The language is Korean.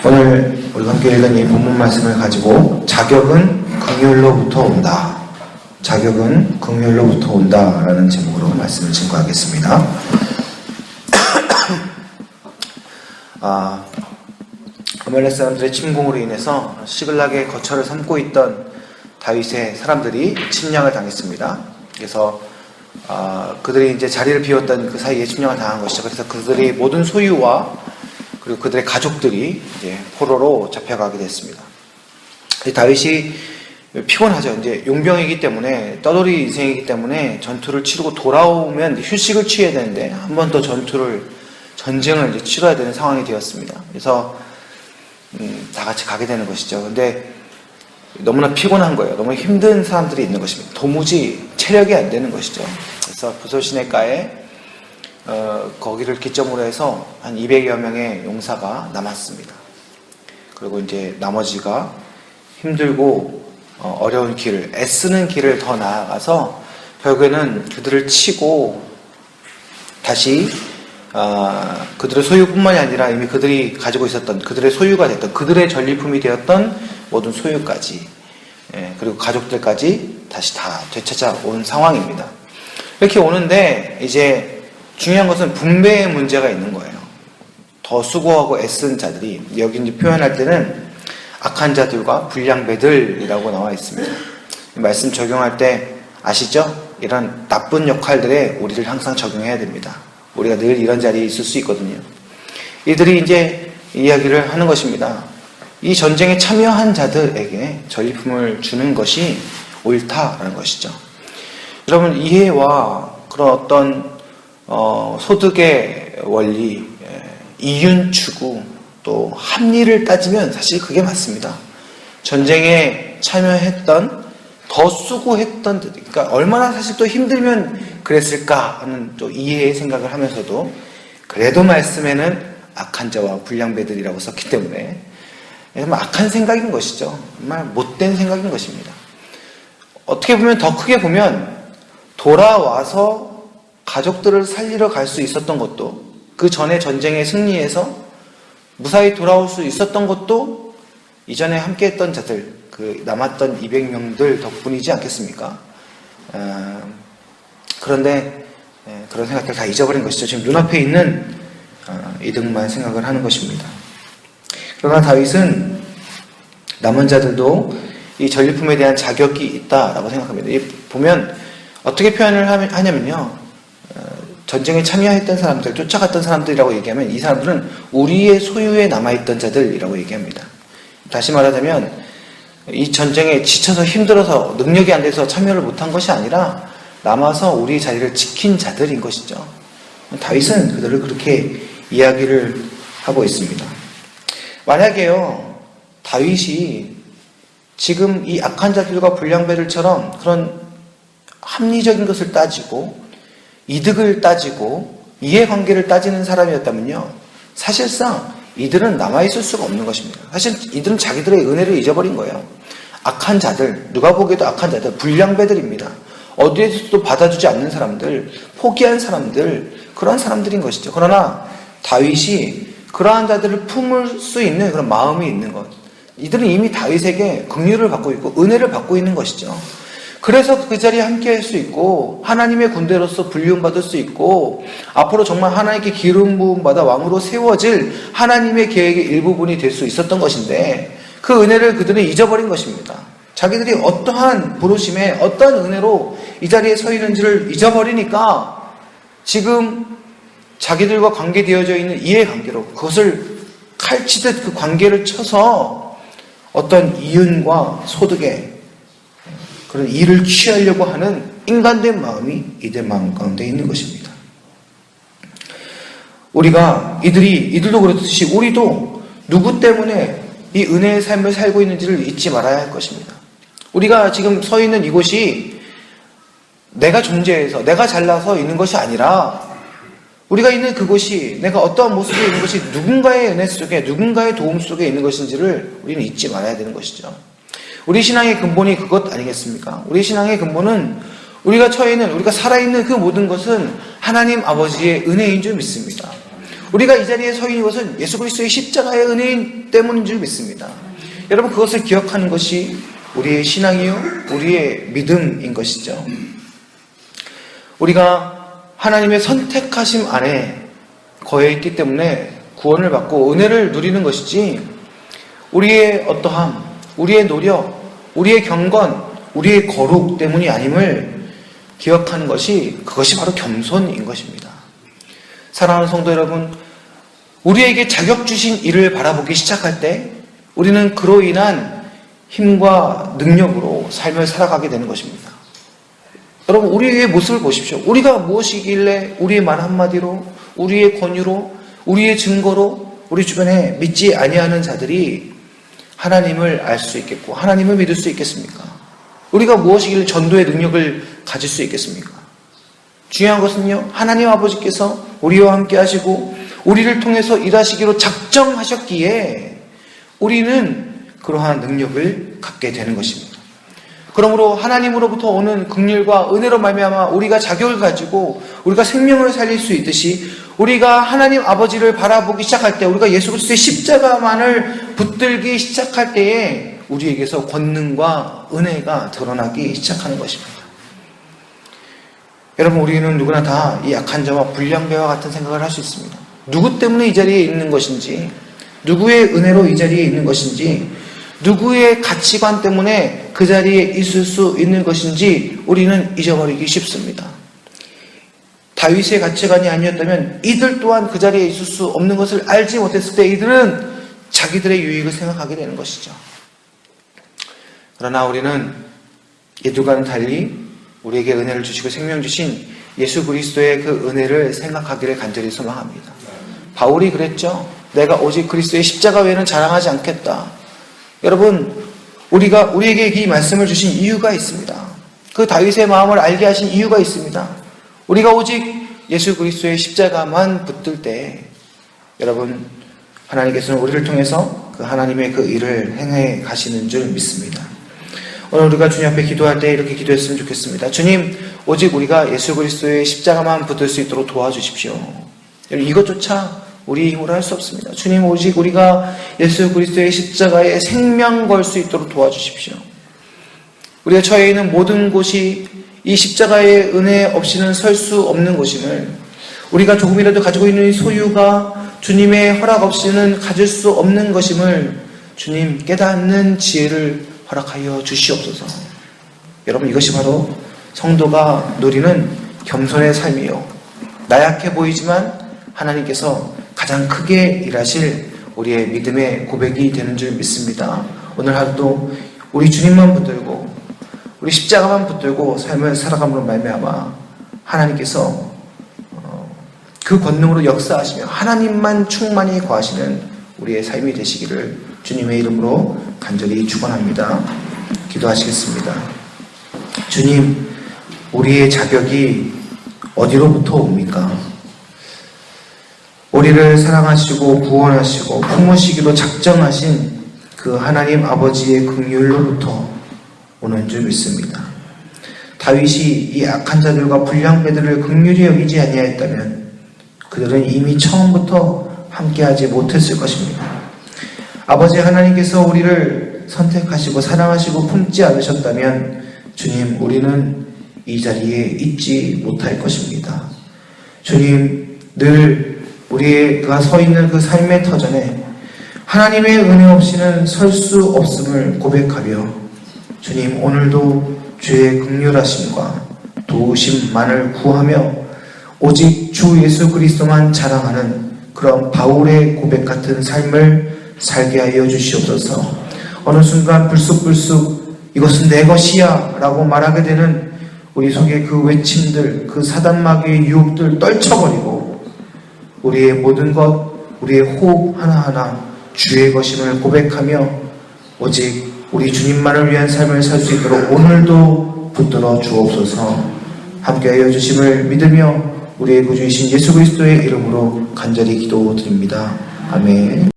오늘 우리가 함께 읽은 이 본문 말씀을 가지고 자격은 긍휼로부터 온다. 자격은 긍휼로부터 온다라는 제목으로 말씀을 증거하겠습니다. 아말렉 사람들의 침공으로 인해서 시글락의 거처를 삼고 있던 다윗의 사람들이 침략을 당했습니다. 그래서 그들이 이제 자리를 비웠던 그 사이에 침략을 당한 것이죠. 그래서 그들의 모든 소유와 그리고 그들의 가족들이 이제 포로로 잡혀가게 됐습니다. 다윗이 피곤하죠. 이제 용병이기 때문에, 떠돌이 인생이기 때문에 전투를 치르고 돌아오면 휴식을 취해야 되는데 한 번 더 전쟁을 이제 치러야 되는 상황이 되었습니다. 그래서 다 같이 가게 되는 것이죠. 근데 너무나 피곤한 거예요. 너무 힘든 사람들이 있는 것입니다. 도무지 체력이 안 되는 것이죠. 그래서 부솔시내가에 거기를 기점으로 해서 한 200여 명의 용사가 남았습니다. 그리고 이제 나머지가 힘들고 어려운 길을, 애쓰는 길을 더 나아가서 결국에는 그들을 치고 다시 그들의 소유뿐만이 아니라 이미 그들이 가지고 있었던, 그들의 소유가 됐던, 그들의 전리품이 되었던 모든 소유까지, 그리고 가족들까지 다시 다 되찾아온 상황입니다. 이렇게 오는데 이제 중요한 것은 분배의 문제가 있는 거예요. 더 수고하고 애쓴 자들이, 여기 이제 표현할 때는 악한 자들과 불량배들이라고 나와 있습니다. 말씀 적용할 때 아시죠? 이런 나쁜 역할들에 우리를 항상 적용해야 됩니다. 우리가 늘 이런 자리에 있을 수 있거든요. 이들이 이제 이야기를 하는 것입니다. 이 전쟁에 참여한 자들에게 전리품을 주는 것이 옳다라는 것이죠. 여러분, 이해와 그런 어떤 소득의 원리, 이윤 추구, 또 합리를 따지면 사실 그게 맞습니다. 전쟁에 참여했던, 더 수고했던, 그러니까 얼마나 사실 또 힘들면 그랬을까 하는 또 이해의 생각을 하면서도 그래도 말씀에는 악한 자와 불량배들이라고 썼기 때문에 정말 악한 생각인 것이죠. 정말 못된 생각인 것입니다. 어떻게 보면, 더 크게 보면 돌아와서 가족들을 살리러 갈 수 있었던 것도, 그 전에 전쟁에 승리해서 무사히 돌아올 수 있었던 것도 이전에 함께했던 자들, 그 남았던 200명들 덕분이지 않겠습니까? 그런데 그런 생각들 다 잊어버린 것이죠. 지금 눈앞에 있는 이득만 생각을 하는 것입니다. 그러나 다윗은 남은 자들도 이 전리품에 대한 자격이 있다라고 생각합니다. 보면 어떻게 표현을 하냐면요, 전쟁에 참여했던 사람들, 쫓아갔던 사람들이라고 얘기하면 이 사람들은 우리의 소유에 남아있던 자들이라고 얘기합니다. 다시 말하자면 이 전쟁에 지쳐서 힘들어서 능력이 안 돼서 참여를 못한 것이 아니라 남아서 우리 자리를 지킨 자들인 것이죠. 다윗은 그들을 그렇게 이야기를 하고 있습니다. 만약에요, 다윗이 지금 이 악한 자들과 불량배들처럼 그런 합리적인 것을 따지고 이득을 따지고 이해관계를 따지는 사람이었다면요, 사실상 이들은 남아있을 수가 없는 것입니다. 사실 이들은 자기들의 은혜를 잊어버린 거예요. 악한 자들, 누가 보기에도 악한 자들, 불량배들입니다. 어디에서도 받아주지 않는 사람들, 포기한 사람들, 그런 사람들인 것이죠. 그러나 다윗이 그러한 자들을 품을 수 있는 그런 마음이 있는 것, 이들은 이미 다윗에게 긍휼을 받고 있고 은혜를 받고 있는 것이죠. 그래서 그 자리에 함께 할 수 있고 하나님의 군대로서 불륜받을 수 있고 앞으로 정말 하나님께 기름 부음 받아 왕으로 세워질 하나님의 계획의 일부분이 될 수 있었던 것인데 그 은혜를 그들은 잊어버린 것입니다. 자기들이 어떠한 부르심에 어떤 은혜로 이 자리에 서 있는지를 잊어버리니까 지금 자기들과 관계되어져 있는 이해관계로 그것을 칼치듯 그 관계를 쳐서 어떤 이윤과 소득에 그런 일을 취하려고 하는 인간된 마음이 이들 마음 가운데 있는 것입니다. 이들도 그렇듯이 우리도 누구 때문에 이 은혜의 삶을 살고 있는지를 잊지 말아야 할 것입니다. 우리가 지금 서 있는 이곳이 내가 존재해서 내가 잘나서 있는 것이 아니라 우리가 있는 그곳이 내가 어떠한 모습에 있는 것이 누군가의 은혜 속에, 누군가의 도움 속에 있는 것인지를 우리는 잊지 말아야 되는 것이죠. 우리 신앙의 근본이 그것 아니겠습니까? 우리 신앙의 근본은 우리가 처해 있는, 우리가 살아있는 그 모든 것은 하나님 아버지의 은혜인 줄 믿습니다. 우리가 이 자리에 서 있는 것은 예수 그리스도의 십자가의 은혜 때문인 줄 믿습니다. 여러분, 그것을 기억하는 것이 우리의 신앙이요, 우리의 믿음인 것이죠. 우리가 하나님의 선택하심 안에 거해 있기 때문에 구원을 받고 은혜를 누리는 것이지, 우리의 어떠함, 우리의 노력, 우리의 경건, 우리의 거룩 때문이 아님을 기억하는 것이, 그것이 바로 겸손인 것입니다. 사랑하는 성도 여러분, 우리에게 자격 주신 일을 바라보기 시작할 때 우리는 그로 인한 힘과 능력으로 삶을 살아가게 되는 것입니다. 여러분, 우리의 모습을 보십시오. 우리가 무엇이길래 우리의 말 한마디로, 우리의 권유로, 우리의 증거로 우리 주변에 믿지 아니하는 자들이 하나님을 알 수 있겠고 하나님을 믿을 수 있겠습니까? 우리가 무엇이길래 전도의 능력을 가질 수 있겠습니까? 중요한 것은요, 하나님 아버지께서 우리와 함께 하시고 우리를 통해서 일하시기로 작정하셨기에 우리는 그러한 능력을 갖게 되는 것입니다. 그러므로 하나님으로부터 오는 긍휼과 은혜로 말미암아 우리가 자격을 가지고 우리가 생명을 살릴 수 있듯이, 우리가 하나님 아버지를 바라보기 시작할 때, 우리가 예수 그리스도의 십자가만을 붙들기 시작할 때에 우리에게서 권능과 은혜가 드러나기 시작하는 것입니다. 여러분, 우리는 누구나 다 이 약한 자와 불량배와 같은 생각을 할 수 있습니다. 누구 때문에 이 자리에 있는 것인지, 누구의 은혜로 이 자리에 있는 것인지, 누구의 가치관 때문에 그 자리에 있을 수 있는 것인지 우리는 잊어버리기 쉽습니다. 다윗의 가치관이 아니었다면 이들 또한 그 자리에 있을 수 없는 것을 알지 못했을 때 이들은 자기들의 유익을 생각하게 되는 것이죠. 그러나 우리는 이들과는 달리 우리에게 은혜를 주시고 생명 주신 예수 그리스도의 그 은혜를 생각하기를 간절히 소망합니다. 바울이 그랬죠. 내가 오직 그리스도의 십자가 외에는 자랑하지 않겠다. 여러분, 우리에게 이 말씀을 주신 이유가 있습니다. 그 다윗의 마음을 알게 하신 이유가 있습니다. 우리가 오직 예수 그리스도의 십자가만 붙들 때, 여러분, 하나님께서는 우리를 통해서 그 하나님의 그 일을 행해 가시는 줄 믿습니다. 오늘 우리가 주님 앞에 기도할 때 이렇게 기도했으면 좋겠습니다. 주님, 오직 우리가 예수 그리스도의 십자가만 붙들 수 있도록 도와주십시오. 이것조차 우리 힘으로 할 수 없습니다. 주님, 오직 우리가 예수 그리스도의 십자가에 생명 걸 수 있도록 도와주십시오. 우리가 처해 있는 모든 곳이 이 십자가의 은혜 없이는 설 수 없는 곳임을, 우리가 조금이라도 가지고 있는 이 소유가 주님의 허락 없이는 가질 수 없는 것임을 주님 깨닫는 지혜를 허락하여 주시옵소서. 여러분, 이것이 바로 성도가 누리는 겸손의 삶이요, 나약해 보이지만 하나님께서 가장 크게 일하실 우리의 믿음의 고백이 되는 줄 믿습니다. 오늘 하루도 우리 주님만 붙들고 우리 십자가만 붙들고 삶을 살아감으로 말미암아 하나님께서 그 권능으로 역사하시며 하나님만 충만히 거하시는 우리의 삶이 되시기를 주님의 이름으로 간절히 축원합니다. 기도하시겠습니다. 주님, 우리의 자격이 어디로부터 옵니까? 우리를 사랑하시고 구원하시고 품으시기로 작정하신 그 하나님 아버지의 긍휼로부터 오는 줄 믿습니다. 다윗이 이 악한 자들과 불량배들을 긍휼히 여기지 아니하였다면 그들은 이미 처음부터 함께하지 못했을 것입니다. 아버지 하나님께서 우리를 선택하시고 사랑하시고 품지 않으셨다면 주님, 우리는 이 자리에 있지 못할 것입니다. 주님, 늘 우리가 서 있는 그 삶의 터전에 하나님의 은혜 없이는 설 수 없음을 고백하며, 주님, 오늘도 주의 긍휼하심과 도우심만을 구하며 오직 주 예수 그리스도만 자랑하는 그런 바울의 고백 같은 삶을 살게 하여 주시옵소서. 어느 순간 불쑥불쑥 이것은 내 것이야 라고 말하게 되는 우리 속의 그 외침들, 그 사단마귀의 유혹들 떨쳐버리고 우리의 모든 것, 우리의 호흡 하나하나 주의 것임을 고백하며 오직 우리 주님만을 위한 삶을 살 수 있도록 오늘도 붙들어 주옵소서. 함께하여 주심을 믿으며 우리의 구주이신 예수 그리스도의 이름으로 간절히 기도드립니다. 아멘.